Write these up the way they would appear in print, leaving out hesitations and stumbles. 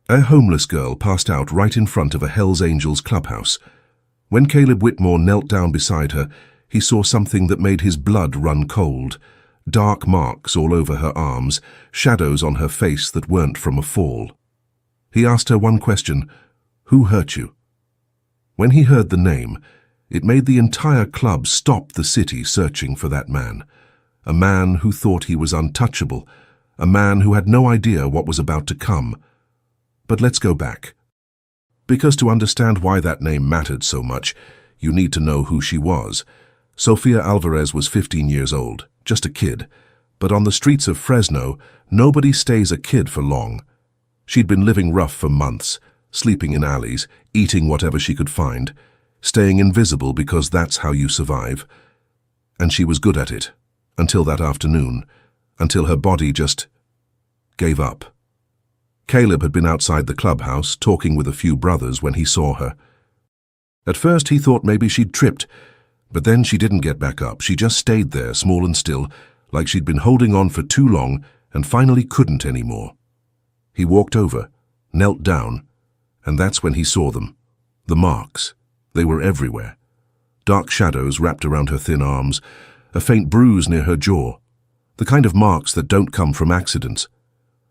A homeless girl passed out right in front of a Hells Angels clubhouse. When Caleb Whitmore knelt down beside her, he saw something that made his blood run cold. Dark marks all over her arms, shadows on her face that weren't from a fall. He asked her one question: "Who hurt you?" When he heard the name, it made the entire club stop the city searching for that man. A man who thought he was untouchable, a man who had no idea what was about to come. But let's go back. Because to understand why that name mattered so much, you need to know who she was. Sofia Alvarez was 15 years old, just a kid. But on the streets of Fresno, nobody stays a kid for long. She'd been living rough for months, sleeping in alleys, eating whatever she could find, staying invisible because that's how you survive. And she was good at it, until that afternoon, until her body just gave up. Caleb had been outside the clubhouse, talking with a few brothers when he saw her. At first he thought maybe she'd tripped, but then she didn't get back up. She just stayed there, small and still, like she'd been holding on for too long and finally couldn't anymore. He walked over, knelt down, and that's when he saw them. The marks. They were everywhere. Dark shadows wrapped around her thin arms, a faint bruise near her jaw. The kind of marks that don't come from accidents.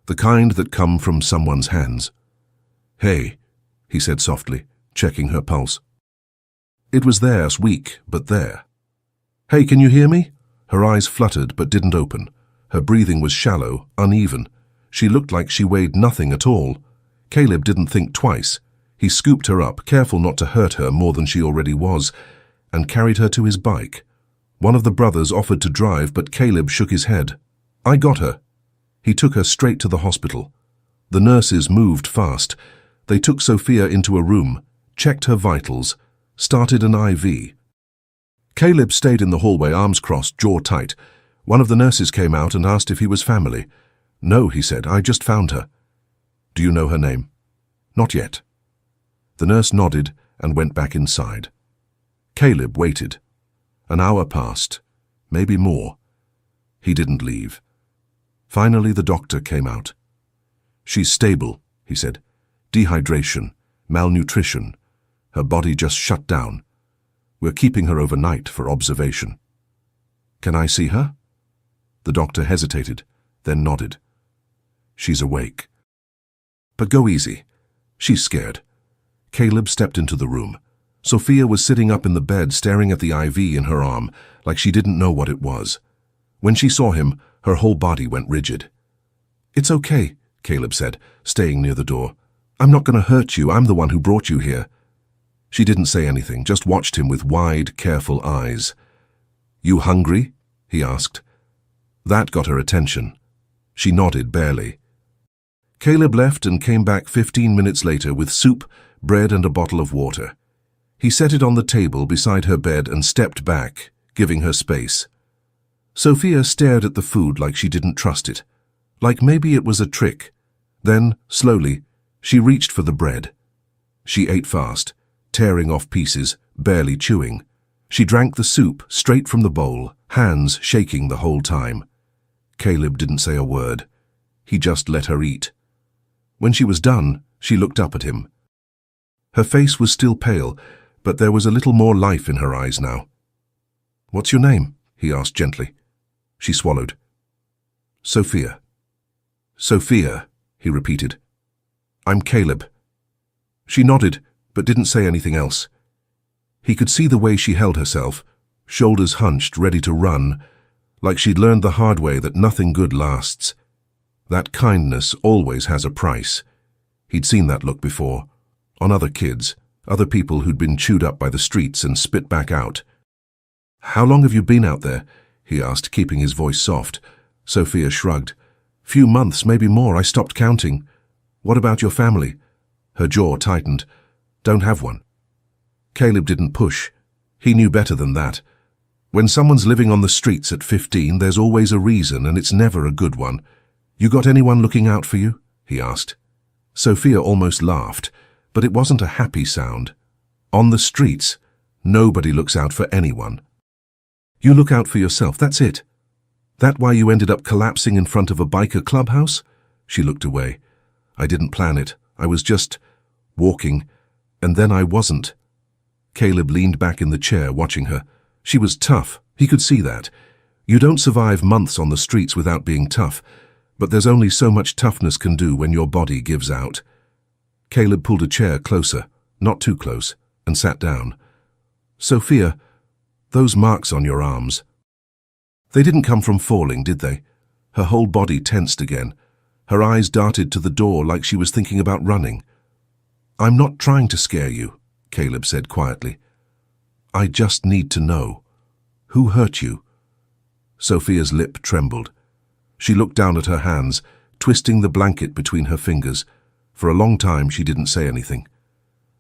The kind that come from someone's hands. "Hey," he said softly, checking her pulse. It was there, weak, but there. "Hey, can you hear me?" Her eyes fluttered but didn't open. Her breathing was shallow, uneven. She looked like she weighed nothing at all. Caleb didn't think twice. He scooped her up, careful not to hurt her more than she already was, and carried her to his bike. One of the brothers offered to drive, but Caleb shook his head. "I got her." He took her straight to the hospital. The nurses moved fast. They took Sofia into a room, checked her vitals, started an IV. Caleb stayed in the hallway, arms crossed, jaw tight. One of the nurses came out and asked if he was family. "No," he said, "I just found her." "Do you know her name?" "Not yet." The nurse nodded and went back inside. Caleb waited. An hour passed, maybe more. He didn't leave. Finally, the doctor came out. "She's stable," he said. "Dehydration, malnutrition. Her body just shut down. We're keeping her overnight for observation." "Can I see her?" The doctor hesitated, then nodded. "She's awake. But go easy. She's scared." Caleb stepped into the room. Sofia was sitting up in the bed, staring at the IV in her arm, like she didn't know what it was. When she saw him, her whole body went rigid. "It's okay," Caleb said, staying near the door. "I'm not going to hurt you. I'm the one who brought you here." She didn't say anything, just watched him with wide, careful eyes. "You hungry?" he asked. That got her attention. She nodded barely. Caleb left and came back 15 minutes later with soup, bread and a bottle of water. He set it on the table beside her bed and stepped back, giving her space. Sofia stared at the food like she didn't trust it, like maybe it was a trick. Then, slowly, she reached for the bread. She ate fast, tearing off pieces, barely chewing. She drank the soup straight from the bowl, hands shaking the whole time. Caleb didn't say a word. He just let her eat. When she was done, she looked up at him. Her face was still pale, but there was a little more life in her eyes now. "What's your name?" he asked gently. She swallowed. "Sofia." "Sofia," he repeated. "I'm Caleb." She nodded, but didn't say anything else. He could see the way she held herself, shoulders hunched, ready to run, like she'd learned the hard way that nothing good lasts. That kindness always has a price. He'd seen that look before, on other kids, other people who'd been chewed up by the streets and spit back out. "How long have you been out there?" he asked, keeping his voice soft. Sofia shrugged. "Few months, maybe more. I stopped counting." "What about your family?" Her jaw tightened. "Don't have one." Caleb didn't push. He knew better than that. When someone's living on the streets at 15, there's always a reason, and it's never a good one. "You got anyone looking out for you?" he asked. Sofia almost laughed, but it wasn't a happy sound. On the streets, nobody looks out for anyone. You look out for yourself, that's it. That why you ended up collapsing in front of a biker clubhouse? She looked away. "I didn't plan it. I was just walking, and then I wasn't. Caleb leaned back in the chair, watching her. She was tough. He could see that. You don't survive months on the streets without being tough, but there's only so much toughness can do when your body gives out. Caleb pulled a chair closer, not too close, and sat down. Sophia, those marks on your arms. They didn't come from falling, did they? Her whole body tensed again. Her eyes darted to the door like she was thinking about running. I'm not trying to scare you, Caleb said quietly. I just need to know. Who hurt you? Sophia's lip trembled. She looked down at her hands, twisting the blanket between her fingers. For a long time she didn't say anything.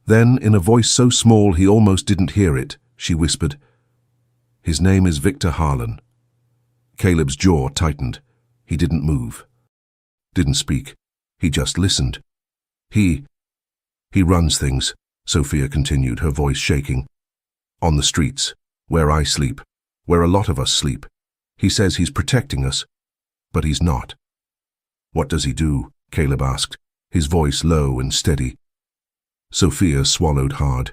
Then, in a voice so small he almost didn't hear it, she whispered, His name is Victor Harlan. Caleb's jaw tightened. He didn't move. Didn't speak. He just listened. He runs things, Sophia continued, her voice shaking. On the streets, where I sleep, where a lot of us sleep. He says he's protecting us, but he's not. What does he do? Caleb asked, his voice low and steady. Sophia swallowed hard.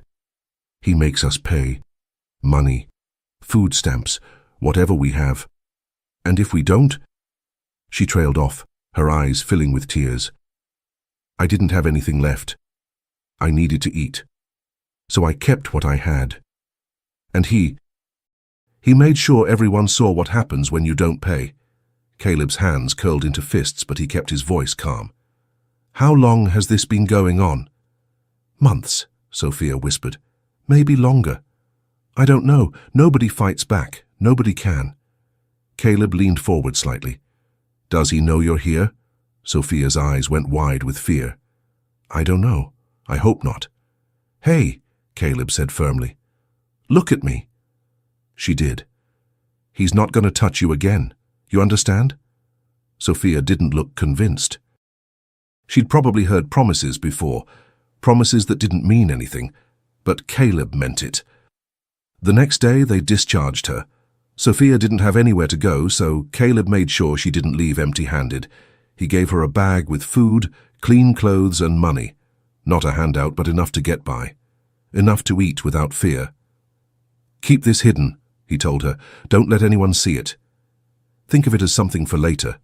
He makes us pay. Money, food stamps, whatever we have. And if we don't? She trailed off, her eyes filling with tears. I didn't have anything left. I needed to eat. So I kept what I had. And he made sure everyone saw what happens when you don't pay. Caleb's hands curled into fists, but he kept his voice calm. How long has this been going on? Months, Sophia whispered. Maybe longer. I don't know. Nobody fights back. Nobody can. Caleb leaned forward slightly. Does he know you're here? Sophia's eyes went wide with fear. I don't know. I hope not. Hey, Caleb said firmly. Look at me. She did. He's not going to touch you again. You understand? Sophia didn't look convinced. She'd probably heard promises before, promises that didn't mean anything, but Caleb meant it. The next day they discharged her. Sophia didn't have anywhere to go, so Caleb made sure she didn't leave empty-handed. He gave her a bag with food, clean clothes and money. Not a handout, but enough to get by. Enough to eat without fear. Keep this hidden, he told her. Don't let anyone see it. Think of it as something for later.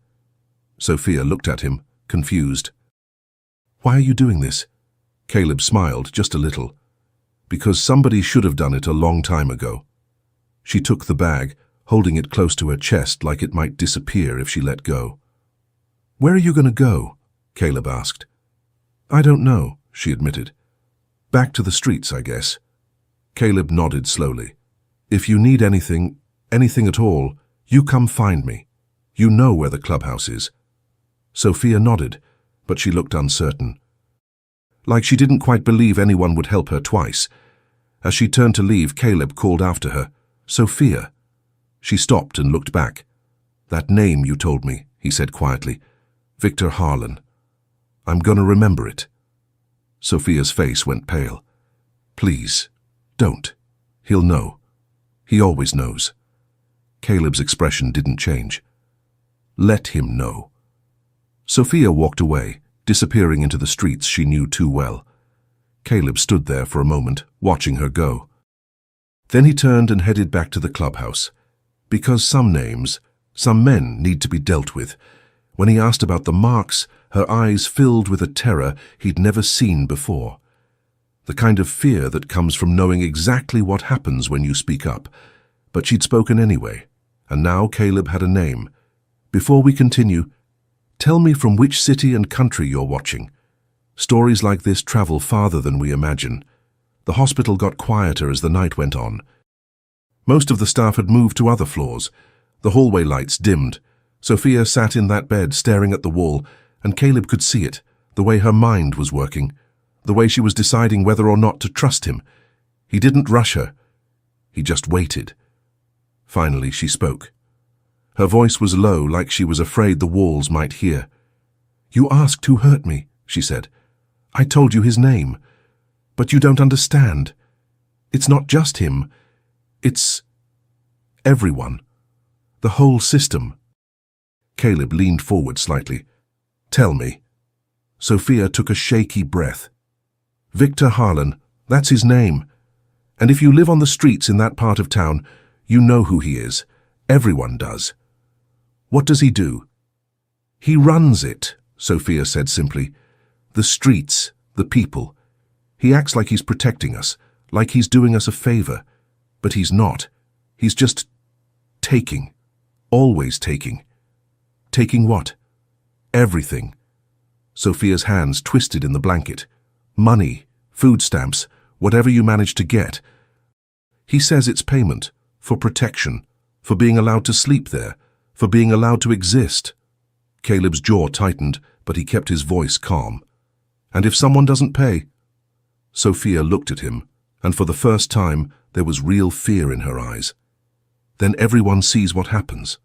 Sophia looked at him, confused. Why are you doing this? Caleb smiled just a little. Because somebody should have done it a long time ago. She took the bag, holding it close to her chest like it might disappear if she let go. Where are you going to go? Caleb asked. I don't know, she admitted. Back to the streets, I guess. Caleb nodded slowly. If you need anything at all, you come find me. You know where the clubhouse is. Sophia nodded, but she looked uncertain. Like she didn't quite believe anyone would help her twice. As she turned to leave, Caleb called after her, Sophia. She stopped and looked back. That name you told me, he said quietly. Victor Harlan. I'm gonna remember it. Sophia's face went pale. Please, don't. He'll know. He always knows. Caleb's expression didn't change. Let him know. Sophia walked away, disappearing into the streets she knew too well. Caleb stood there for a moment, watching her go. Then he turned and headed back to the clubhouse. Because some names, some men need to be dealt with. When he asked about the marks, her eyes filled with a terror he'd never seen before. The kind of fear that comes from knowing exactly what happens when you speak up. But she'd spoken anyway, and now Caleb had a name. Before we continue, tell me from which city and country you're watching. Stories like this travel farther than we imagine. The hospital got quieter as the night went on. Most of the staff had moved to other floors. The hallway lights dimmed. Sophia sat in that bed staring at the wall, and Caleb could see it, the way her mind was working, the way she was deciding whether or not to trust him. He didn't rush her. He just waited. Finally, she spoke. Her voice was low, like she was afraid the walls might hear. You asked who hurt me, she said. I told you his name. But you don't understand. It's not just him. It's everyone. The whole system. Caleb leaned forward slightly. Tell me. Sophia took a shaky breath. Victor Harlan, that's his name. And if you live on the streets in that part of town, you know who he is. Everyone does. What does he do? He runs it, Sophia said simply. The streets, the people. He acts like he's protecting us, like he's doing us a favor. But he's not. He's just taking. Always taking. Taking what? Everything. Sophia's hands twisted in the blanket. Money, food stamps, whatever you manage to get. He says it's payment, for protection, for being allowed to sleep there, for being allowed to exist. Caleb's jaw tightened, but he kept his voice calm. And if someone doesn't pay? Sophia looked at him, and for the first time there was real fear in her eyes. Then everyone sees what happens.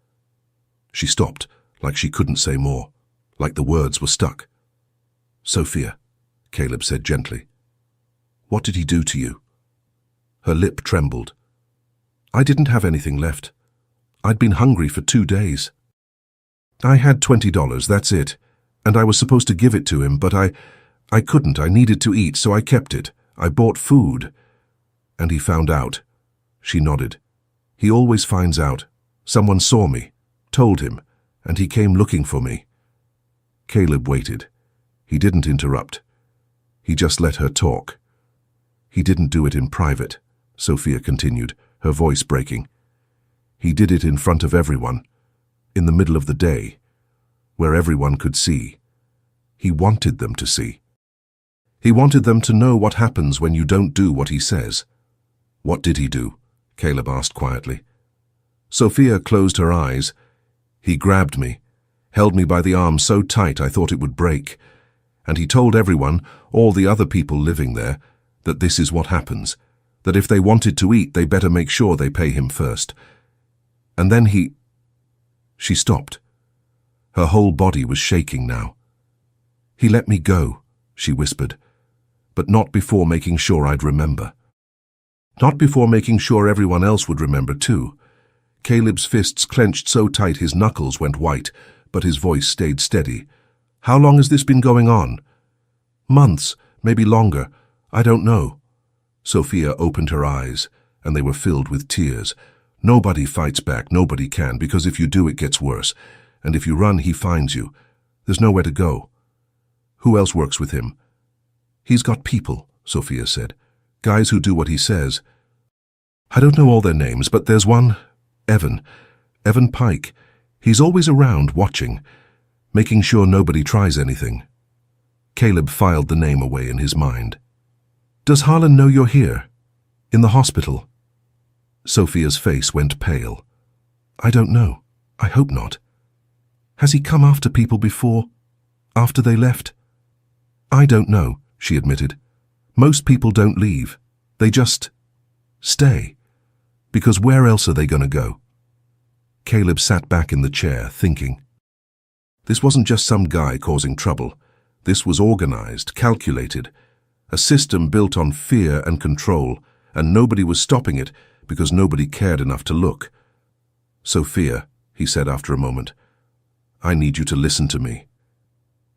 She stopped, like she couldn't say more, like the words were stuck. Sophia, Caleb said gently. What did he do to you? Her lip trembled. I didn't have anything left. I'd been hungry for 2 days. I had $20, that's it, and I was supposed to give it to him, but I couldn't. I needed to eat, so I kept it. I bought food. And he found out. She nodded. He always finds out. Someone saw me, told him, and he came looking for me. Caleb waited. He didn't interrupt. He just let her talk. He didn't do it in private, Sophia continued, her voice breaking. He did it in front of everyone, in the middle of the day, where everyone could see. He wanted them to see. He wanted them to know what happens when you don't do what he says. What did he do? Caleb asked quietly. Sophia closed her eyes. He grabbed me, held me by the arm so tight I thought it would break, and he told everyone, all the other people living there, that this is what happens, that if they wanted to eat, they better make sure they pay him first. And then he... She stopped. Her whole body was shaking now. He let me go, she whispered, but not before making sure I'd remember. Not before making sure everyone else would remember too. Caleb's fists clenched so tight his knuckles went white, but his voice stayed steady. How long has this been going on? Months, maybe longer. I don't know. Sophia opened her eyes, and they were filled with tears. Nobody fights back, nobody can, because if you do, it gets worse. And if you run, he finds you. There's nowhere to go. Who else works with him? He's got people, Sophia said. Guys who do what he says. I don't know all their names, but there's one, Evan Pike. He's always around, watching, making sure nobody tries anything. Caleb filed the name away in his mind. Does Harlan know you're here? In the hospital? Sophia's face went pale. I don't know. I hope not. Has he come after people before? After they left? I don't know, she admitted. Most people don't leave. They just stay. Because where else are they going to go? Caleb sat back in the chair, thinking. This wasn't just some guy causing trouble. This was organized, calculated. A system built on fear and control, and nobody was stopping it because nobody cared enough to look. Sophia, he said after a moment, I need you to listen to me.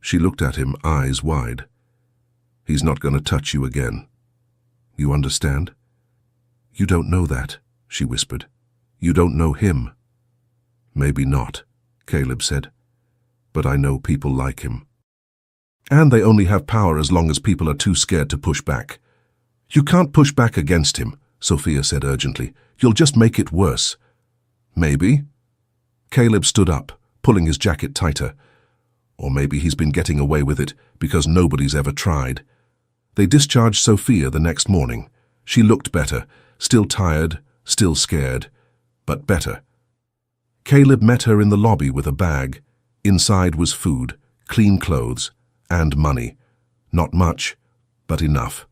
She looked at him, eyes wide. He's not going to touch you again. You understand? You don't know that, she whispered. You don't know him. Maybe not, Caleb said. But I know people like him. And they only have power as long as people are too scared to push back. You can't push back against him, Sophia said urgently. You'll just make it worse. Maybe. Caleb stood up, pulling his jacket tighter. Or maybe he's been getting away with it because nobody's ever tried. They discharged Sophia the next morning. She looked better, still tired, still scared, but better. Caleb met her in the lobby with a bag. Inside was food, clean clothes, and money. Not much, but enough.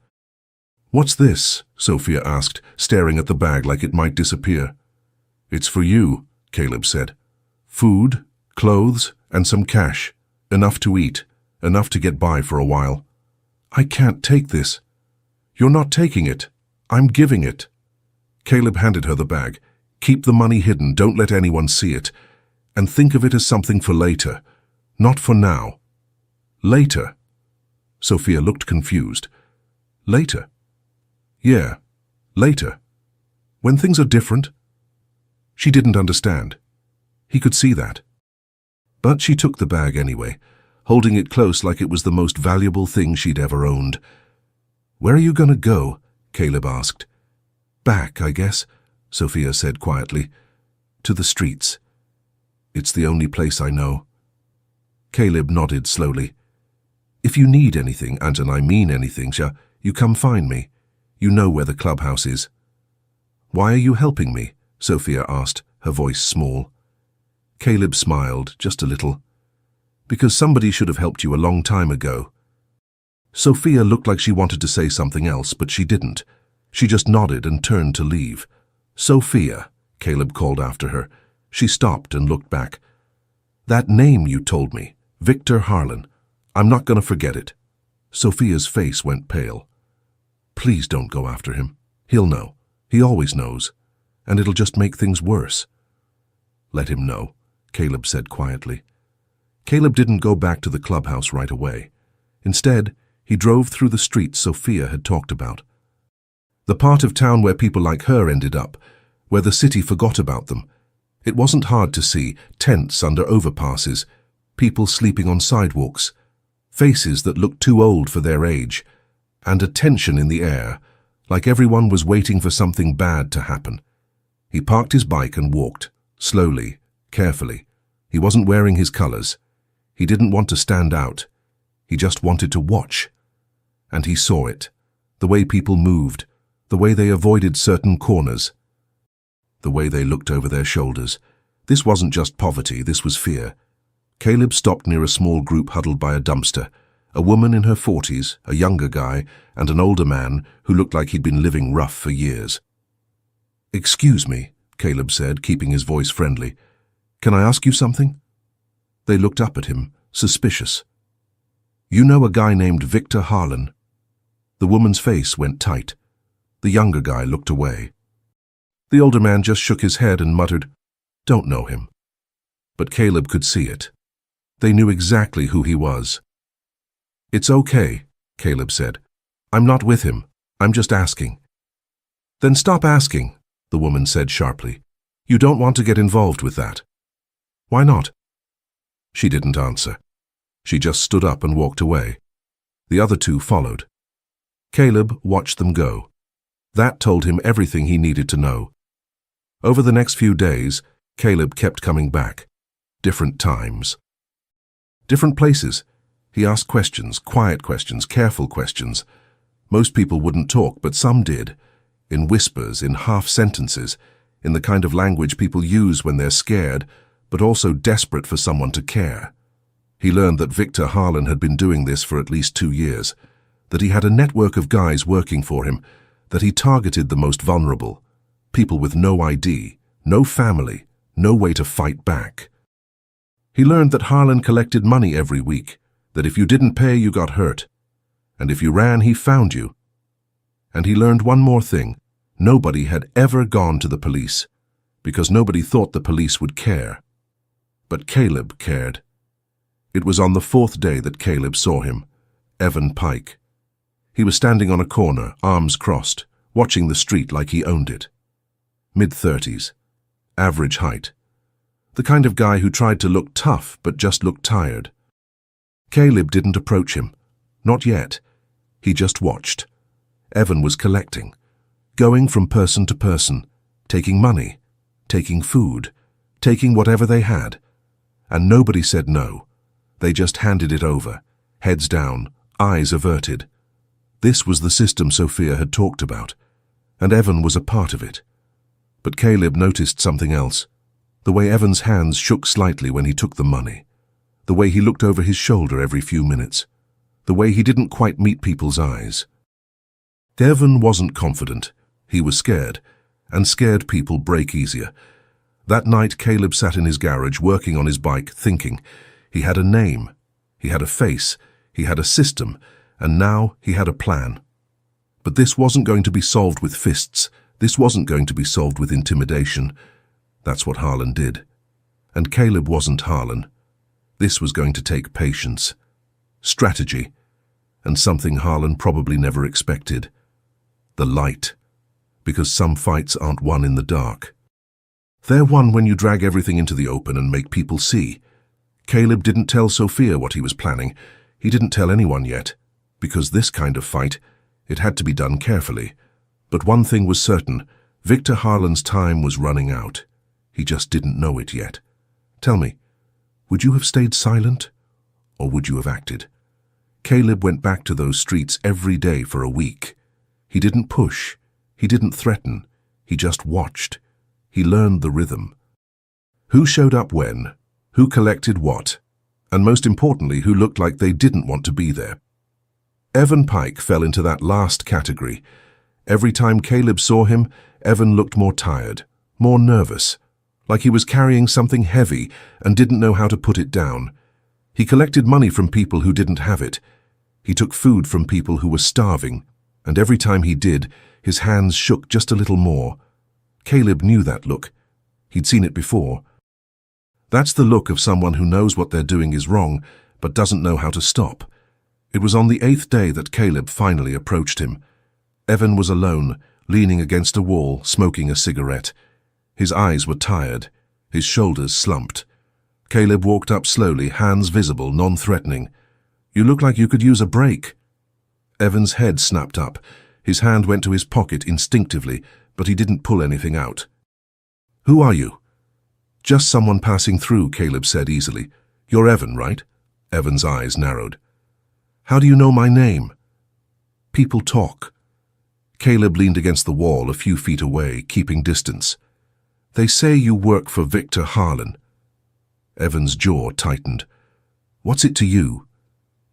What's this? Sophia asked, staring at the bag like it might disappear. It's for you, Caleb said. Food, clothes, and some cash. Enough to eat, enough to get by for a while. I can't take this. You're not taking it. I'm giving it. Caleb handed her the bag. Keep the money hidden, don't let anyone see it. And think of it as something for later. Not for now. Later. Sophia looked confused. Later? Yeah, later. When things are different? She didn't understand. He could see that. But she took the bag anyway, holding it close like it was the most valuable thing she'd ever owned. Where are you going to go? Caleb asked. Back, I guess, Sophia said quietly. To the streets. It's the only place I know. Caleb nodded slowly. If you need anything, and I mean anything, you come find me. You know where the clubhouse is. Why are you helping me? Sophia asked, her voice small. Caleb smiled, just a little. Because somebody should have helped you a long time ago. Sophia looked like she wanted to say something else, but she didn't. She just nodded and turned to leave. Sophia, Caleb called after her. She stopped and looked back. That name you told me, Victor Harlan. I'm not going to forget it. Sophia's face went pale. Please don't go after him. He'll know. He always knows. And it'll just make things worse. Let him know, Caleb said quietly. Caleb didn't go back to the clubhouse right away. Instead, he drove through the streets Sophia had talked about. The part of town where people like her ended up, where the city forgot about them. It wasn't hard to see tents under overpasses, people sleeping on sidewalks, faces that looked too old for their age, and a tension in the air, like everyone was waiting for something bad to happen. He parked his bike and walked, slowly, carefully. He wasn't wearing his colors. He didn't want to stand out. He just wanted to watch. And he saw it, the way people moved, the way they avoided certain corners, the way they looked over their shoulders. This wasn't just poverty, this was fear. Caleb stopped near a small group huddled by a dumpster, a woman in her 40s, a younger guy, and an older man who looked like he'd been living rough for years. Excuse me, Caleb said, keeping his voice friendly. Can I ask you something? They looked up at him, suspicious. You know a guy named Victor Harlan? The woman's face went tight. The younger guy looked away. The older man just shook his head and muttered, Don't know him. But Caleb could see it. They knew exactly who he was. It's okay, Caleb said. I'm not with him. I'm just asking. Then stop asking, the woman said sharply. You don't want to get involved with that. Why not? She didn't answer. She just stood up and walked away. The other two followed. Caleb watched them go. That told him everything he needed to know. Over the next few days, Caleb kept coming back. Different times. Different places. He asked questions, quiet questions, careful questions. Most people wouldn't talk, but some did. In whispers, in half sentences, in the kind of language people use when they're scared, but also desperate for someone to care. He learned that Victor Harlan had been doing this for at least 2 years, that he had a network of guys working for him, that he targeted the most vulnerable, people with no ID, no family, no way to fight back. He learned that Harlan collected money every week, that if you didn't pay, you got hurt, and if you ran, he found you. And he learned one more thing. Nobody had ever gone to the police, because nobody thought the police would care. But Caleb cared. It was on the 4th day that Caleb saw him, Evan Pike. He was standing on a corner, arms crossed, watching the street like he owned it. Mid-30s, average height. The kind of guy who tried to look tough but just looked tired. Caleb didn't approach him. Not yet. He just watched. Evan was collecting, going from person to person, taking money, taking food, taking whatever they had. And nobody said no. They just handed it over, heads down, eyes averted. This was the system Sophia had talked about, and Evan was a part of it. But Caleb noticed something else. The way Evan's hands shook slightly when he took the money. The way he looked over his shoulder every few minutes. The way he didn't quite meet people's eyes. Evan wasn't confident. He was scared, and scared people break easier. That night, Caleb sat in his garage working on his bike, thinking. He had a name, he had a face, he had a system, and now he had a plan. But this wasn't going to be solved with fists. This wasn't going to be solved with intimidation. That's what Harlan did. And Caleb wasn't Harlan. This was going to take patience, strategy, and something Harlan probably never expected. The light. Because some fights aren't won in the dark. They're won when you drag everything into the open and make people see. Caleb didn't tell Sophia what he was planning. He didn't tell anyone yet. Because this kind of fight, it had to be done carefully. But one thing was certain, Victor Harlan's time was running out. He just didn't know it yet. Tell me, would you have stayed silent, or would you have acted? Caleb went back to those streets every day for a week. He didn't push, he didn't threaten, he just watched. He learned the rhythm. Who showed up when, who collected what, and most importantly, who looked like they didn't want to be there. Evan Pike fell into that last category. Every time Caleb saw him, Evan looked more tired, more nervous, like he was carrying something heavy and didn't know how to put it down. He collected money from people who didn't have it. He took food from people who were starving, and every time he did, his hands shook just a little more. Caleb knew that look. He'd seen it before. That's the look of someone who knows what they're doing is wrong, but doesn't know how to stop. It was on the 8th day that Caleb finally approached him. Evan was alone, leaning against a wall, smoking a cigarette. His eyes were tired, his shoulders slumped. Caleb walked up slowly, hands visible, non-threatening. "You look like you could use a break." Evan's head snapped up. His hand went to his pocket instinctively, but he didn't pull anything out. "Who are you?" "Just someone passing through," Caleb said easily. "You're Evan, right?" Evan's eyes narrowed. "How do you know my name?" "People talk." Caleb leaned against the wall a few feet away, keeping distance. "They say you work for Victor Harlan." Evan's jaw tightened. "What's it to you?"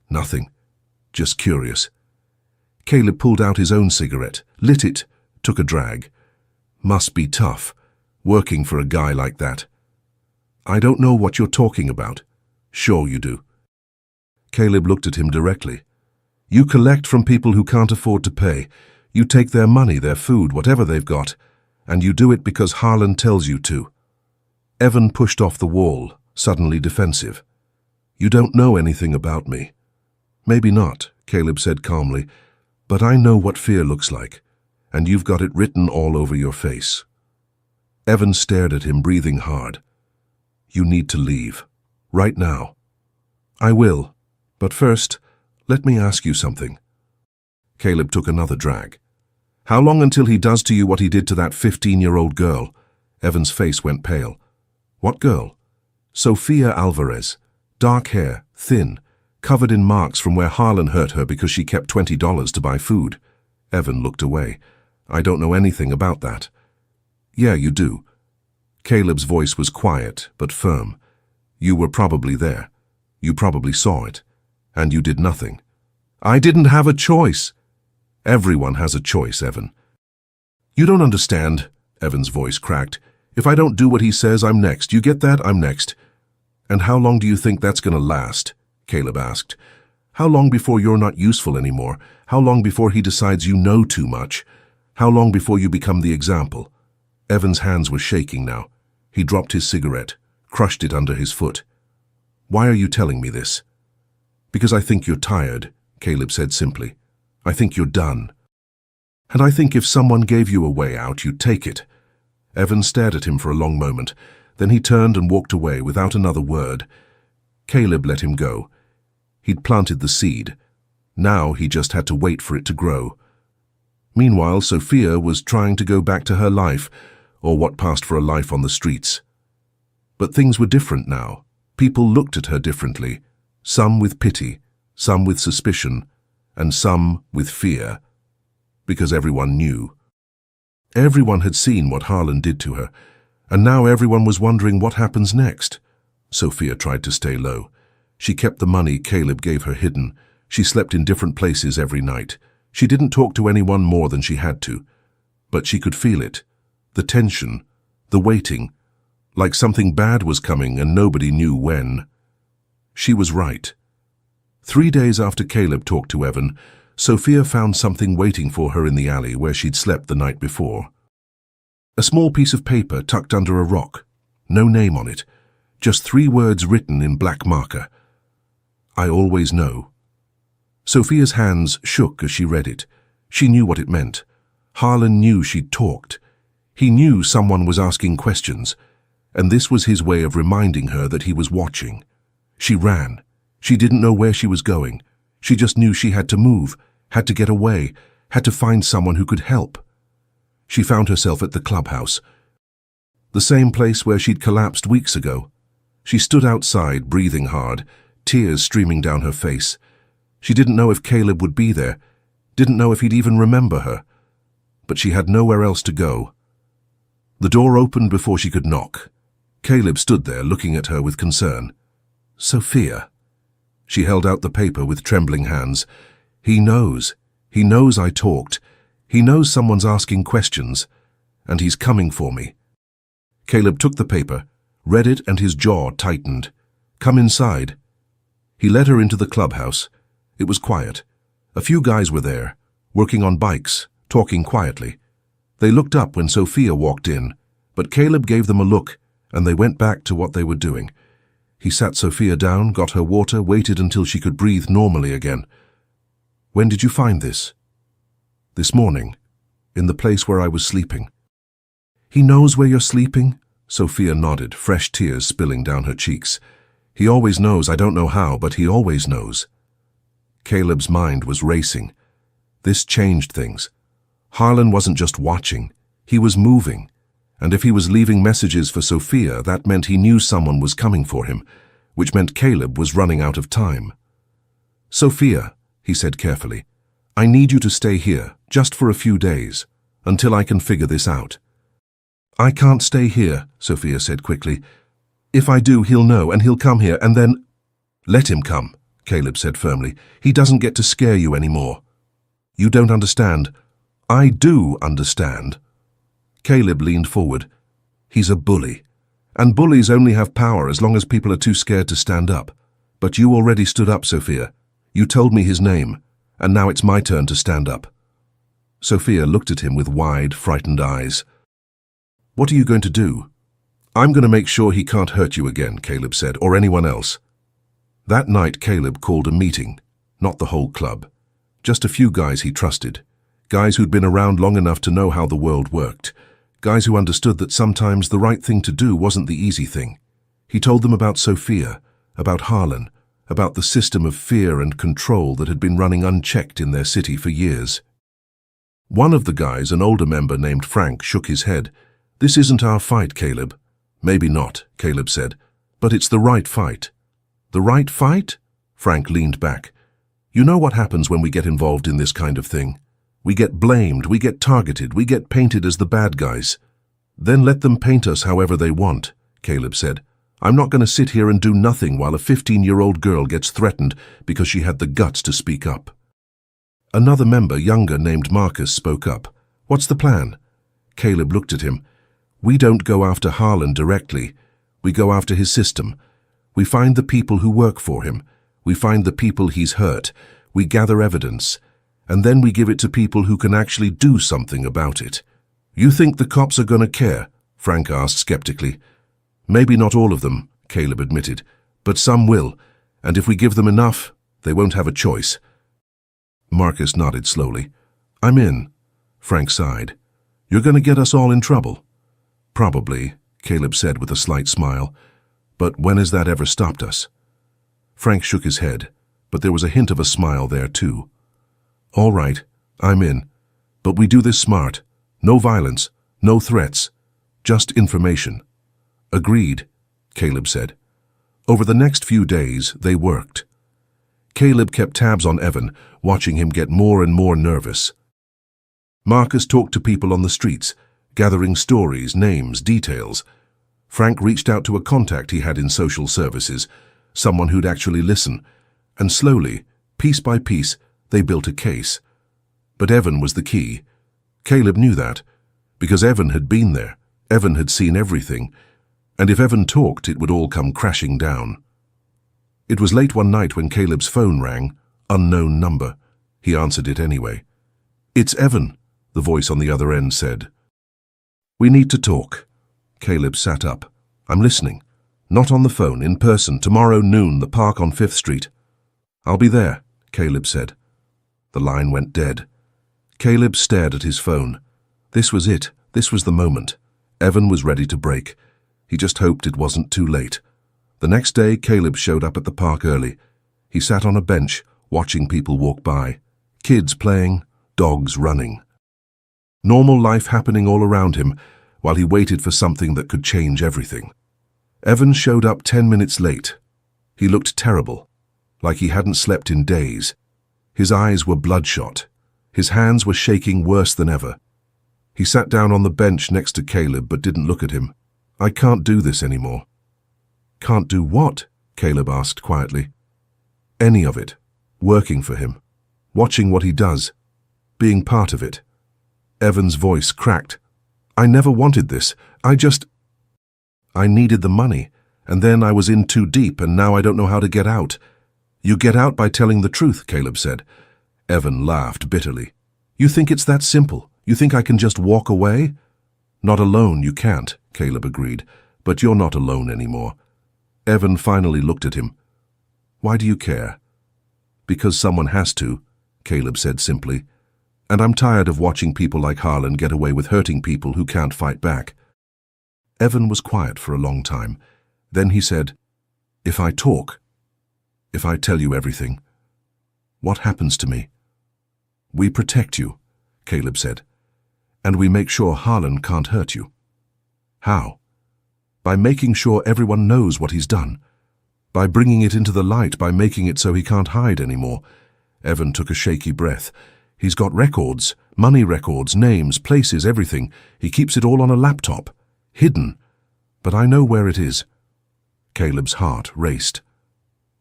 "Nothing. Just curious." Caleb pulled out his own cigarette, lit it, took a drag. "Must be tough, working for a guy like that." "I don't know what you're talking about." "Sure you do." Caleb looked at him directly. "You collect from people who can't afford to pay. You take their money, their food, whatever they've got, and you do it because Harlan tells you to." Evan pushed off the wall, suddenly defensive. "You don't know anything about me." "Maybe not," Caleb said calmly, "but I know what fear looks like, and you've got it written all over your face." Evan stared at him, breathing hard. "You need to leave. Right now." "I will. But first, let me ask you something." Caleb took another drag. "How long until he does to you what he did to that 15-year-old girl?" Evan's face went pale. "What girl?" "Sophia Alvarez. Dark hair, thin, covered in marks from where Harlan hurt her because she kept $20 to buy food." Evan looked away. "I don't know anything about that." "Yeah, you do." Caleb's voice was quiet but firm. "You were probably there. You probably saw it. And you did nothing." "I didn't have a choice." "Everyone has a choice, Evan." "You don't understand," Evan's voice cracked. "If I don't do what he says, I'm next. You get that? I'm next." "And how long do you think that's going to last?" Caleb asked. "How long before you're not useful anymore? How long before he decides you know too much? How long before you become the example?" Evan's hands were shaking now. He dropped his cigarette, crushed it under his foot. "Why are you telling me this?" "Because I think you're tired," Caleb said simply. "I think you're done. And I think if someone gave you a way out, you'd take it." Evan stared at him for a long moment. Then he turned and walked away without another word. Caleb let him go. He'd planted the seed. Now he just had to wait for it to grow. Meanwhile, Sophia was trying to go back to her life, or what passed for a life on the streets. But things were different now. People looked at her differently. Some with pity, some with suspicion, and some with fear. Because everyone knew. Everyone had seen what Harlan did to her, and now everyone was wondering what happens next. Sophia tried to stay low. She kept the money Caleb gave her hidden. She slept in different places every night. She didn't talk to anyone more than she had to. But she could feel it. The tension, the waiting, like something bad was coming and nobody knew when. She was right. 3 days after Caleb talked to Evan, Sophia found something waiting for her in the alley where she'd slept the night before. A small piece of paper tucked under a rock. No name on it. Just 3 words written in black marker. "I always know." Sophia's hands shook as she read it. She knew what it meant. Harlan knew she'd talked. He knew someone was asking questions, and this was his way of reminding her that he was watching. She ran. She didn't know where she was going. She just knew she had to move, had to get away, had to find someone who could help. She found herself at the clubhouse, the same place where she'd collapsed weeks ago. She stood outside, breathing hard, tears streaming down her face. She didn't know if Caleb would be there, didn't know if he'd even remember her. But she had nowhere else to go. The door opened before she could knock. Caleb stood there, looking at her with concern. "Sophia." She held out the paper with trembling hands. "He knows. He knows I talked. He knows someone's asking questions. And he's coming for me." Caleb took the paper, read it, and his jaw tightened. "Come inside." He led her into the clubhouse. It was quiet. A few guys were there, working on bikes, talking quietly. They looked up when Sophia walked in, but Caleb gave them a look, and they went back to what they were doing. He sat Sophia down, got her water, waited until she could breathe normally again. "When did you find this?" "This morning, in the place where I was sleeping." "He knows where you're sleeping?" Sophia nodded, fresh tears spilling down her cheeks. "He always knows, I don't know how, but he always knows." Caleb's mind was racing. This changed things. Harlan wasn't just watching, he was moving. And if he was leaving messages for Sophia, that meant he knew someone was coming for him, which meant Caleb was running out of time. "Sophia," he said carefully, "I need you to stay here, just for a few days, until I can figure this out." "I can't stay here," Sophia said quickly. "If I do, he'll know, and he'll come here, and then—" "Let him come," Caleb said firmly. "He doesn't get to scare you anymore." "You don't understand." "I do understand." Caleb leaned forward. "He's a bully. And bullies only have power as long as people are too scared to stand up. But you already stood up, Sophia. You told me his name, and now it's my turn to stand up." Sophia looked at him with wide, frightened eyes. "What are you going to do?" "I'm going to make sure he can't hurt you again," Caleb said, "or anyone else." That night Caleb called a meeting, not the whole club. Just a few guys he trusted. Guys who'd been around long enough to know how the world worked. Guys who understood that sometimes the right thing to do wasn't the easy thing. He told them about Sophia, about Harlan, about the system of fear and control that had been running unchecked in their city for years. One of the guys, an older member named Frank, shook his head. "This isn't our fight, Caleb." "Maybe not," Caleb said, "but it's the right fight." "The right fight?" Frank leaned back. "You know what happens when we get involved in this kind of thing? We get blamed, we get targeted, we get painted as the bad guys." "Then let them paint us however they want," Caleb said. "I'm not going to sit here and do nothing while a 15-year-old girl gets threatened because she had the guts to speak up." Another member, younger, named Marcus, spoke up. "What's the plan?" Caleb looked at him. "We don't go after Harlan directly. We go after his system. We find the people who work for him. We find the people he's hurt. We gather evidence. And then we give it to people who can actually do something about it." "You think the cops are going to care?" Frank asked skeptically. "Maybe not all of them," Caleb admitted, "but some will, and if we give them enough, they won't have a choice." Marcus nodded slowly. "I'm in." Frank sighed. "You're going to get us all in trouble." "Probably," Caleb said with a slight smile. "But when has that ever stopped us?" Frank shook his head, but there was a hint of a smile there too. "All right, I'm in. But we do this smart. No violence, no threats, just information." "Agreed," Caleb said. Over the next few days, they worked. Caleb kept tabs on Evan, watching him get more and more nervous. Marcus talked to people on the streets, gathering stories, names, details. Frank reached out to a contact he had in social services, someone who'd actually listen, and slowly, piece by piece, they built a case. But Evan was the key. Caleb knew that, because Evan had been there. Evan had seen everything, and if Evan talked, it would all come crashing down. It was late one night when Caleb's phone rang, unknown number. He answered it anyway. "It's Evan," the voice on the other end said. "We need to talk." Caleb sat up. "I'm listening. Not on the phone, in person, tomorrow noon, the park on 5th Street. "I'll be there," Caleb said. The line went dead. Caleb stared at his phone. This was it. This was the moment. Evan was ready to break. He just hoped it wasn't too late. The next day, Caleb showed up at the park early. He sat on a bench, watching people walk by. Kids playing, dogs running. Normal life happening all around him, while he waited for something that could change everything. Evan showed up 10 minutes late. He looked terrible, like he hadn't slept in days. His eyes were bloodshot. His hands were shaking worse than ever. He sat down on the bench next to Caleb but didn't look at him. "I can't do this anymore." "Can't do what?" Caleb asked quietly. "Any of it. Working for him. Watching what he does. Being part of it." Evan's voice cracked. "I never wanted this. I needed the money, and then I was in too deep, and now I don't know how to get out." "You get out by telling the truth," Caleb said. Evan laughed bitterly. "You think it's that simple? You think I can just walk away?" "Not alone, you can't," Caleb agreed, "but you're not alone anymore." Evan finally looked at him. "Why do you care?" "Because someone has to," Caleb said simply. "And I'm tired of watching people like Harlan get away with hurting people who can't fight back." Evan was quiet for a long time. Then he said, "If I talk, if I tell you everything, what happens to me?" "We protect you," Caleb said, "and we make sure Harlan can't hurt you." "How?" "By making sure everyone knows what he's done. By bringing it into the light, by making it so he can't hide anymore." Evan took a shaky breath. "He's got records, money records, names, places, everything. He keeps it all on a laptop, hidden. But I know where it is." Caleb's heart raced.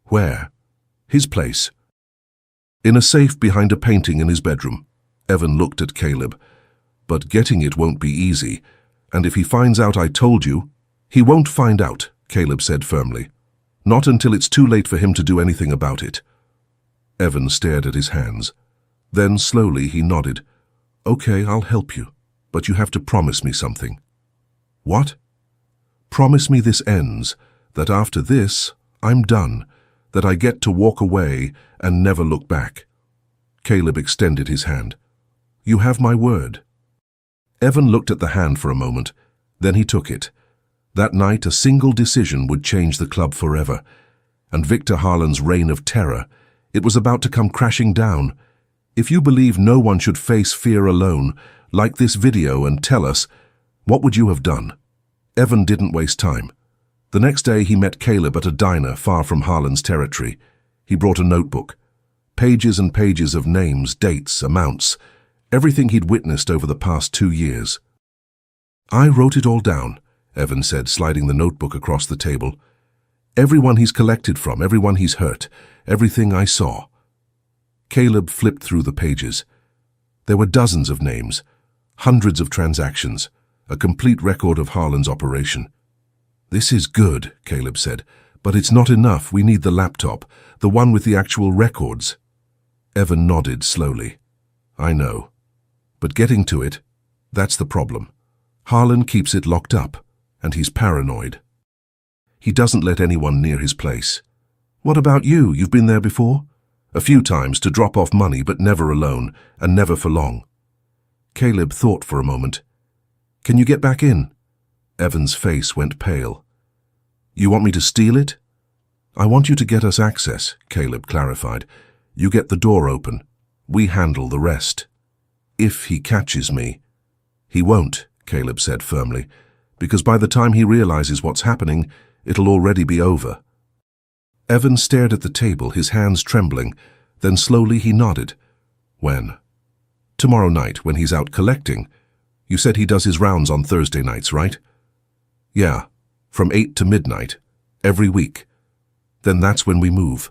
"Where?" "His place." "In a safe behind a painting in his bedroom." Evan looked at Caleb. "But getting it won't be easy. And if he finds out I told you—" "He won't find out," Caleb said firmly. "Not until it's too late for him to do anything about it." Evan stared at his hands. Then slowly he nodded. "Okay, I'll help you. But you have to promise me something." "What?" "Promise me this ends, that after this, I'm done, that I get to walk away and never look back." Caleb extended his hand. "You have my word." Evan looked at the hand for a moment. Then he took it. That night, a single decision would change the club forever. And Victor Harlan's reign of terror, it was about to come crashing down. If you believe no one should face fear alone, like this video and tell us, what would you have done? Evan didn't waste time. The next day he met Caleb at a diner far from Harlan's territory. He brought a notebook. Pages and pages of names, dates, amounts, everything he'd witnessed over the past 2 years. "I wrote it all down," Evan said, sliding the notebook across the table. "Everyone he's collected from, everyone he's hurt, everything I saw." Caleb flipped through the pages. There were dozens of names, hundreds of transactions, a complete record of Harlan's operation. "This is good," Caleb said, "but it's not enough. We need the laptop, the one with the actual records." Evan nodded slowly. "I know. But getting to it, that's the problem. Harlan keeps it locked up, and he's paranoid. He doesn't let anyone near his place." "What about you? You've been there before?" "A few times to drop off money, but never alone, and never for long." Caleb thought for a moment. "Can you get back in?" Evan's face went pale. "You want me to steal it?" "I want you to get us access," Caleb clarified. "You get the door open. We handle the rest." "If he catches me." "He won't," Caleb said firmly, "because by the time he realizes what's happening, it'll already be over." Evan stared at the table, his hands trembling. Then slowly he nodded. "When?" "Tomorrow night, when he's out collecting. You said he does his rounds on Thursday nights, right?" "Yeah, from 8 to midnight, every week. Then that's when we move."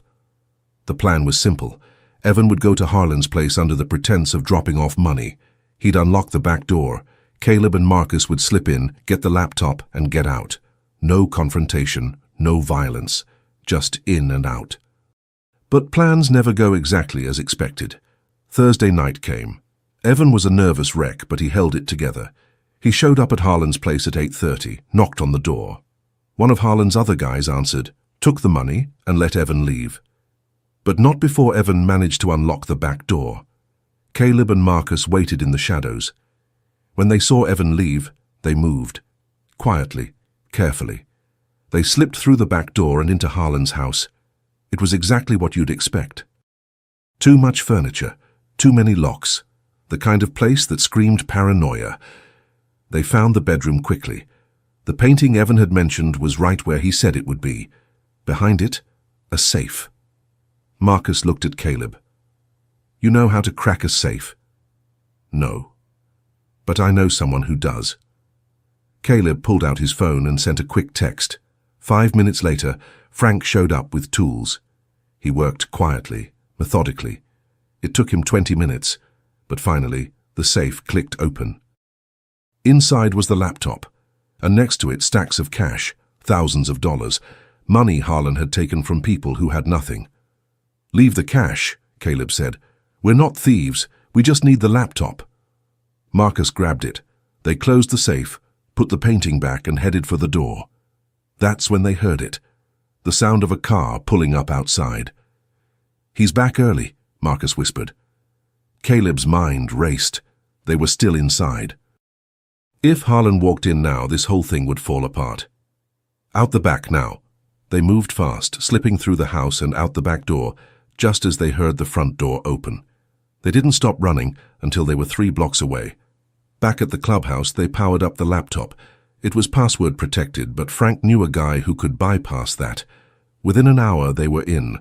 The plan was simple. Evan would go to Harlan's place under the pretense of dropping off money. He'd unlock the back door. Caleb and Marcus would slip in, get the laptop, and get out. No confrontation, no violence, just in and out. But plans never go exactly as expected. Thursday night came. Evan was a nervous wreck, but he held it together. He showed up at Harlan's place at 8:30, knocked on the door. One of Harlan's other guys answered, took the money, and let Evan leave. But not before Evan managed to unlock the back door. Caleb and Marcus waited in the shadows. When they saw Evan leave, they moved. Quietly, carefully. They slipped through the back door and into Harlan's house. It was exactly what you'd expect. Too much furniture, too many locks, the kind of place that screamed paranoia. They found the bedroom quickly. The painting Evan had mentioned was right where he said it would be. Behind it, a safe. Marcus looked at Caleb. You know how to crack a safe? No. But I know someone who does. Caleb pulled out his phone and sent a quick text. 5 minutes later, Frank showed up with tools. He worked quietly, methodically. It took him 20 minutes, but finally, the safe clicked open. Inside was the laptop, and next to it stacks of cash, thousands of dollars, money Harlan had taken from people who had nothing. Leave the cash, Caleb said. We're not thieves, we just need the laptop. Marcus grabbed it. They closed the safe, put the painting back and headed for the door. That's when they heard it, the sound of a car pulling up outside. He's back early, Marcus whispered. Caleb's mind raced. They were still inside. If Harlan walked in now, this whole thing would fall apart. Out the back now. They moved fast, slipping through the house and out the back door, just as they heard the front door open. They didn't stop running until they were 3 blocks away. Back at the clubhouse, they powered up the laptop. It was password protected, but Frank knew a guy who could bypass that. Within an hour, they were in,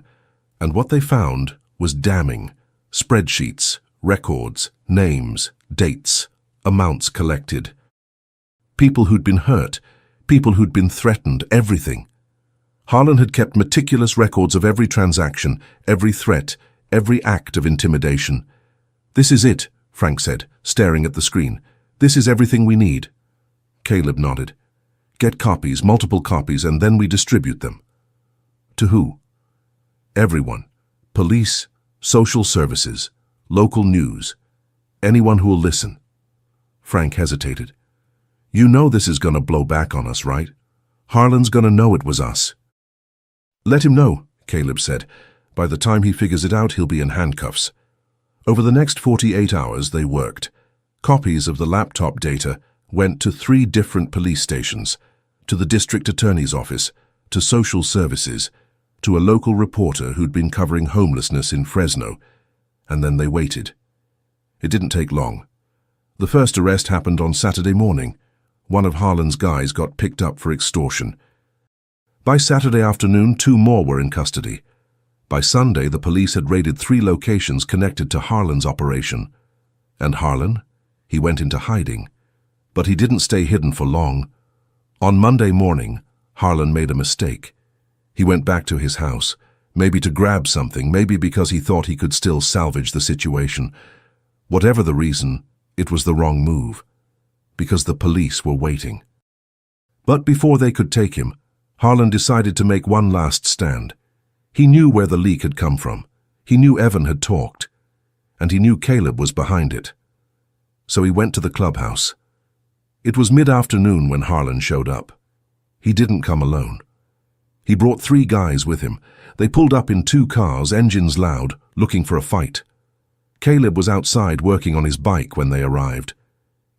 and what they found was damning. Spreadsheets, records, names, dates, amounts collected. People who'd been hurt, people who'd been threatened, everything. Harlan had kept meticulous records of every transaction, every threat, every act of intimidation. This is it, Frank said, staring at the screen. This is everything we need. Caleb nodded. Get copies, multiple copies, and then we distribute them. To who? Everyone. Police, social services, local news. Anyone who will listen. Frank hesitated. You know this is going to blow back on us, right? Harlan's going to know it was us. Let him know, Caleb said. By the time he figures it out, he'll be in handcuffs. Over the next 48 hours, they worked. Copies of the laptop data went to 3 different police stations, to the district attorney's office, to social services, to a local reporter who'd been covering homelessness in Fresno, and then they waited. It didn't take long. The first arrest happened on Saturday morning. One of Harlan's guys got picked up for extortion. By Saturday afternoon, 2 more were in custody. By Sunday, the police had raided 3 locations connected to Harlan's operation. And Harlan? He went into hiding. But he didn't stay hidden for long. On Monday morning, Harlan made a mistake. He went back to his house, maybe to grab something, maybe because he thought he could still salvage the situation. Whatever the reason, it was the wrong move, because the police were waiting. But before they could take him, Harlan decided to make one last stand. He knew where the leak had come from. He knew Evan had talked. And he knew Caleb was behind it. So he went to the clubhouse. It was mid-afternoon when Harlan showed up. He didn't come alone. He brought 3 guys with him. They pulled up in 2 cars, engines loud, looking for a fight. Caleb was outside working on his bike when they arrived.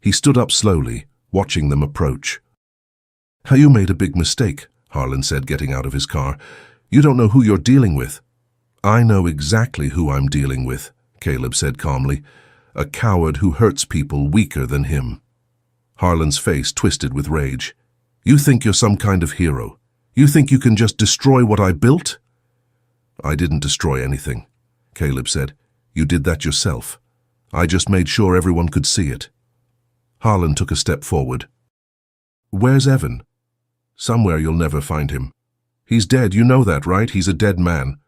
He stood up slowly, watching them approach. You made a big mistake, Harlan said, getting out of his car. You don't know who you're dealing with. I know exactly who I'm dealing with, Caleb said calmly. A coward who hurts people weaker than him. Harlan's face twisted with rage. You think you're some kind of hero. You think you can just destroy what I built? I didn't destroy anything, Caleb said. You did that yourself. I just made sure everyone could see it. Harlan took a step forward. Where's Evan? Somewhere you'll never find him. He's dead, you know that, right? He's a dead man.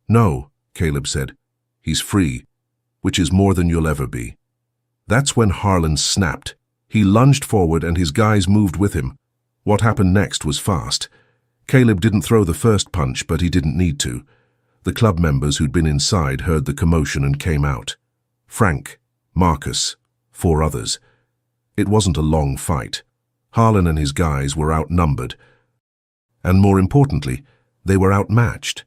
No, Caleb said. He's free, which is more than you'll ever be. That's when Harlan snapped. He lunged forward and his guys moved with him. What happened next was fast. Caleb didn't throw the first punch, but he didn't need to. The club members who'd been inside heard the commotion and came out. Frank, Marcus, 4 others. It wasn't a long fight. Harlan and his guys were outnumbered. And more importantly, they were outmatched.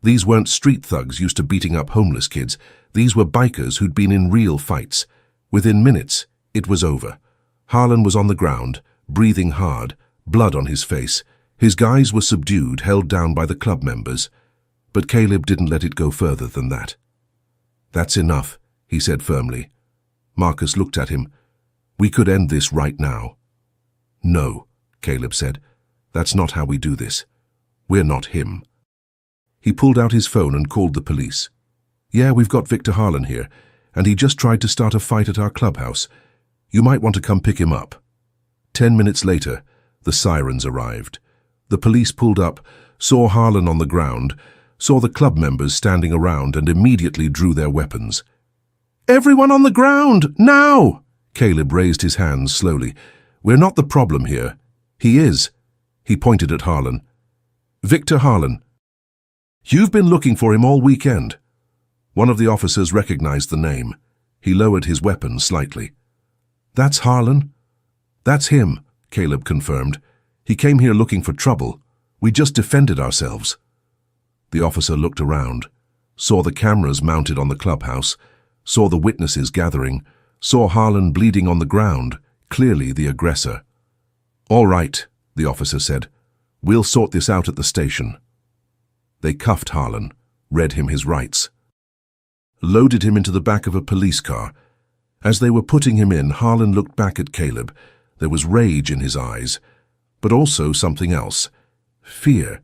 These weren't street thugs used to beating up homeless kids. These were bikers who'd been in real fights. Within minutes, it was over. Harlan was on the ground, breathing hard, blood on his face. His guys were subdued, held down by the club members. But Caleb didn't let it go further than that. "That's enough," he said firmly. Marcus looked at him. "We could end this right now." "No," Caleb said. "That's not how we do this. We're not him." He pulled out his phone and called the police. "Yeah, we've got Victor Harlan here, and he just tried to start a fight at our clubhouse. You might want to come pick him up." 10 minutes later, the sirens arrived. The police pulled up, saw Harlan on the ground, saw the club members standing around, and immediately drew their weapons. "Everyone on the ground, now!" Caleb raised his hands slowly. "We're not the problem here. He is." He pointed at Harlan. "Victor Harlan. You've been looking for him all weekend." One of the officers recognized the name. He lowered his weapon slightly. "That's Harlan?" "That's him," Caleb confirmed. "He came here looking for trouble. We just defended ourselves." The officer looked around, saw the cameras mounted on the clubhouse, saw the witnesses gathering, saw Harlan bleeding on the ground, clearly the aggressor. "All right," the officer said. "We'll sort this out at the station." They cuffed Harlan, read him his rights, loaded him into the back of a police car. As they were putting him in, Harlan looked back at Caleb. There was rage in his eyes, but also something else. Fear.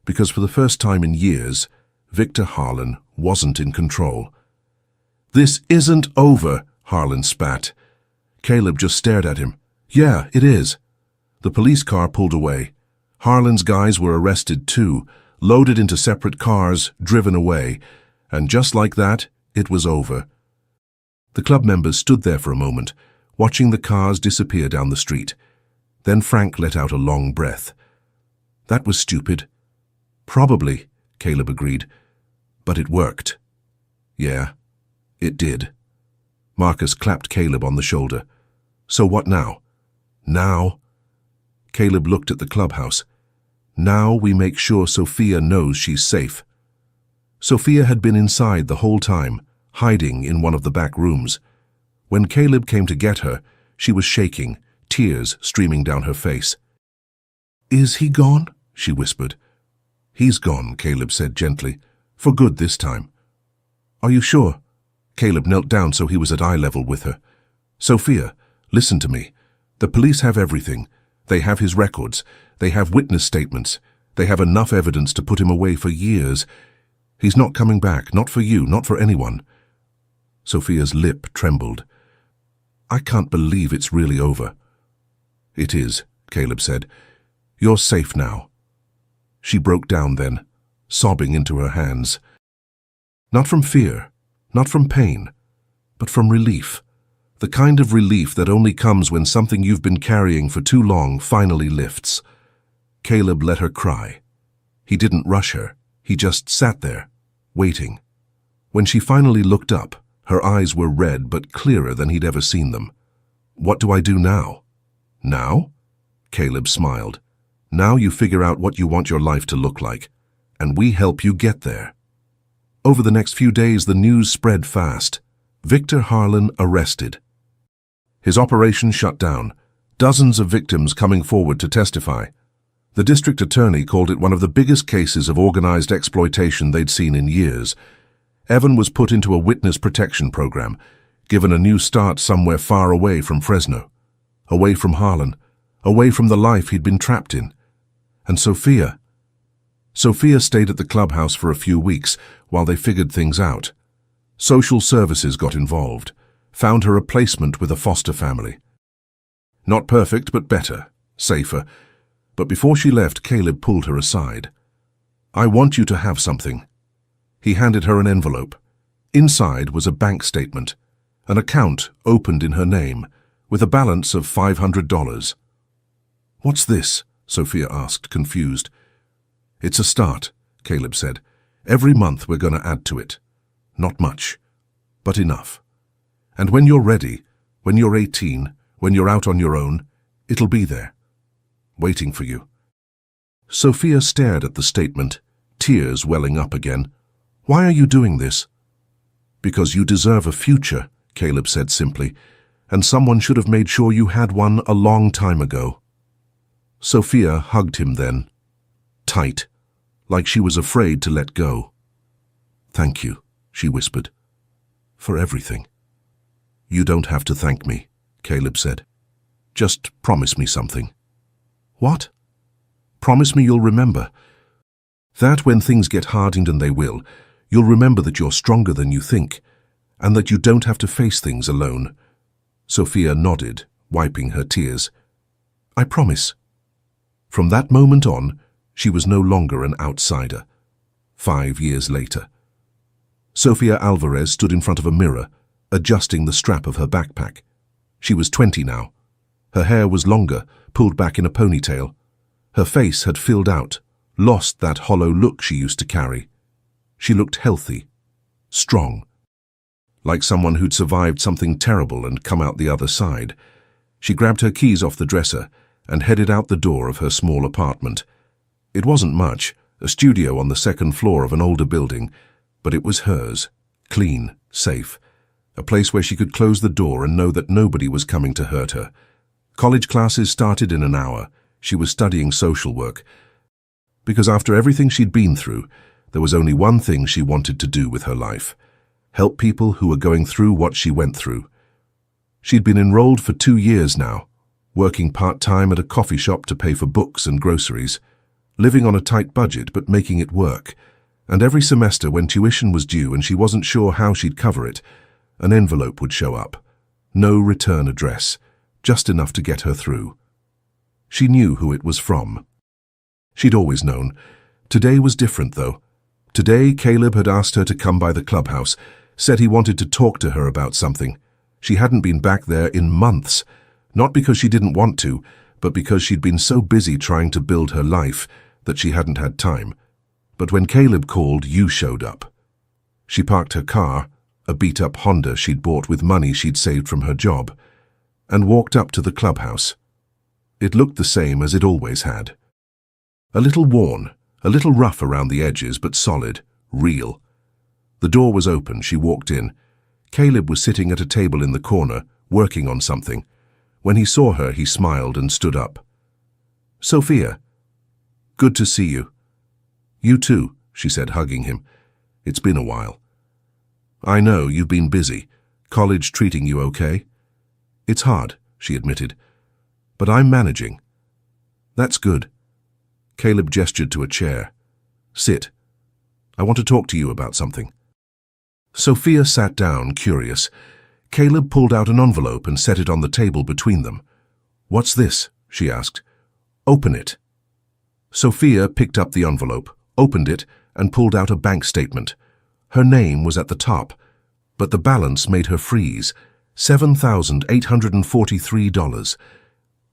Because for the first time in years, Victor Harlan wasn't in control. "This isn't over," Harlan spat. Caleb just stared at him. "Yeah, it is." The police car pulled away. Harlan's guys were arrested too, loaded into separate cars, driven away. And just like that, it was over. The club members stood there for a moment, watching the cars disappear down the street. Then Frank let out a long breath. "That was stupid." "Probably," Caleb agreed. "But it worked." "Yeah, it did." Marcus clapped Caleb on the shoulder. "So what now?" "Now?" Caleb looked at the clubhouse. "Now we make sure Sophia knows she's safe." Sophia had been inside the whole time, hiding in one of the back rooms. When Caleb came to get her, she was shaking, tears streaming down her face. "Is he gone?" she whispered. "He's gone," Caleb said gently. "For good this time." "Are you sure?" Caleb knelt down so he was at eye level with her. "Sophia, listen to me. The police have everything. They have his records. They have witness statements. They have enough evidence to put him away for years. He's not coming back, not for you, not for anyone." Sophia's lip trembled. "I can't believe it's really over." "It is," Caleb said. "You're safe now." She broke down then, sobbing into her hands. Not from fear, not from pain, but from relief. The kind of relief that only comes when something you've been carrying for too long finally lifts. Caleb let her cry. He didn't rush her. He just sat there, waiting. When she finally looked up, her eyes were red but clearer than he'd ever seen them. "What do I do now?" "Now?" Caleb smiled. "Now you figure out what you want your life to look like, and we help you get there." Over the next few days, the news spread fast. Victor Harlan arrested. His operation shut down. Dozens of victims coming forward to testify. The district attorney called it one of the biggest cases of organized exploitation they'd seen in years. Evan was put into a witness protection program, given a new start somewhere far away from Fresno, away from Harlan, away from the life he'd been trapped in. And Sophia stayed at the clubhouse for a few weeks while they figured things out. Social services got involved, found her a placement with a foster family. Not perfect, but better, safer. But before she left, Caleb pulled her aside. "I want you to have something." He handed her an envelope. Inside was a bank statement, an account opened in her name, with a balance of $500. "What's this?" Sophia asked, confused. "It's a start," Caleb said. "Every month we're going to add to it. Not much, but enough. And when you're ready, when you're 18, when you're out on your own, it'll be there, waiting for you." Sophia stared at the statement, tears welling up again. "Why are you doing this?" "Because you deserve a future," Caleb said simply, "and someone should have made sure you had one a long time ago." Sophia hugged him then, tight, like she was afraid to let go. "Thank you," she whispered, "for everything." "You don't have to thank me," Caleb said. "Just promise me something." "What?" "Promise me you'll remember. That when things get hard, and they will, you'll remember that you're stronger than you think, and that you don't have to face things alone." Sophia nodded, wiping her tears. "I promise." From that moment on, she was no longer an outsider. 5 years later, Sofia Alvarez stood in front of a mirror, adjusting the strap of her backpack. She was 20 now. Her hair was longer, pulled back in a ponytail. Her face had filled out, lost that hollow look she used to carry. She looked healthy, strong, like someone who'd survived something terrible and come out the other side. She grabbed her keys off the dresser and headed out the door of her small apartment. It wasn't much, a studio on the second floor of an older building, but it was hers, clean, safe, a place where she could close the door and know that nobody was coming to hurt her. College classes started in an hour. She was studying social work, because after everything she'd been through, there was only one thing she wanted to do with her life: help people who were going through what she went through. She'd been enrolled for 2 years now, working part-time at a coffee shop to pay for books and groceries, living on a tight budget but making it work. And every semester when tuition was due and she wasn't sure how she'd cover it, an envelope would show up. No return address, just enough to get her through. She knew who it was from. She'd always known. Today was different, though. Today, Caleb had asked her to come by the clubhouse, said he wanted to talk to her about something. She hadn't been back there in months, not because she didn't want to, but because she'd been so busy trying to build her life that she hadn't had time. But when Caleb called, you showed up. She parked her car, a beat-up Honda she'd bought with money she'd saved from her job, and walked up to the clubhouse. It looked the same as it always had. A little worn, a little rough around the edges, but solid, real. The door was open. She walked in. Caleb was sitting at a table in the corner, working on something. When he saw her, he smiled and stood up. "Sophia, good to see you." "You too," she said, hugging him. "It's been a while." "I know, you've been busy. College treating you okay?" "It's hard," she admitted, "but I'm managing." "That's good." Caleb gestured to a chair. "Sit. I want to talk to you about something." Sophia sat down, curious. Caleb pulled out an envelope and set it on the table between them. "What's this?" she asked. "Open it." Sophia picked up the envelope, opened it, and pulled out a bank statement. Her name was at the top, but the balance made her freeze. $7,843.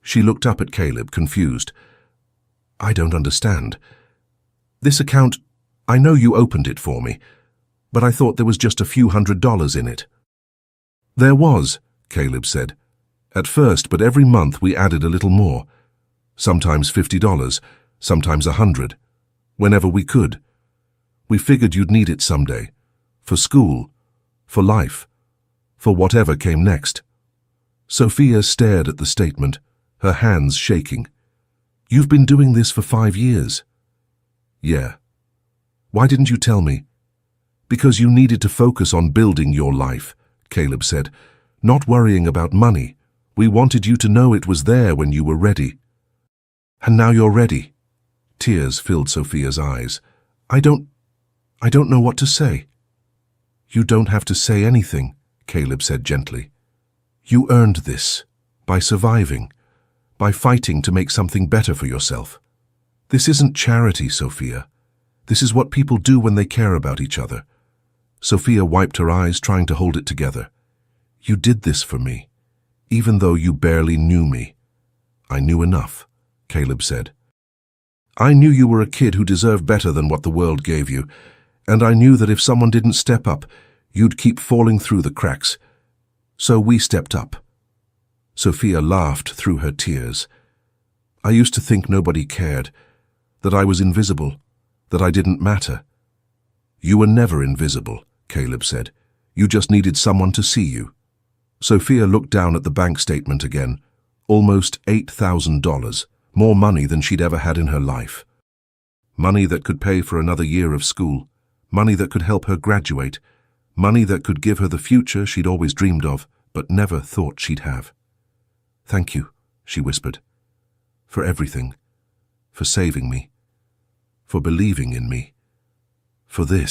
She looked up at Caleb, confused. "I don't understand. This account, I know you opened it for me, but I thought there was just a few $100s in it." "There was," Caleb said. "At first, but every month we added a little more. Sometimes $50, sometimes $100, whenever we could. We figured you'd need it someday, for school, for life, for whatever came next." Sophia stared at the statement, her hands shaking. "You've been doing this for 5 years." "Yeah." "Why didn't you tell me?" "Because you needed to focus on building your life," Caleb said, "not worrying about money. We wanted you to know it was there when you were ready." "And now you're ready." Tears filled Sophia's eyes. I don't know what to say." "You don't have to say anything," Caleb said gently. "You earned this, by surviving, by fighting to make something better for yourself. This isn't charity, Sophia. This is what people do when they care about each other." Sophia wiped her eyes, trying to hold it together. "You did this for me, even though you barely knew me." "I knew enough," Caleb said. "I knew you were a kid who deserved better than what the world gave you, and I knew that if someone didn't step up, you'd keep falling through the cracks. So we stepped up." Sophia laughed through her tears. "I used to think nobody cared, that I was invisible, that I didn't matter. You were never invisible, Caleb said. You just needed someone to see you. Sophia looked down at the bank statement again. Almost $8,000, more money than she'd ever had in her life. Money that could pay for another year of school, money that could help her graduate, money that could give her the future she'd always dreamed of, but never thought she'd have. "Thank you," she whispered, "for everything, for saving me, for believing in me, for this."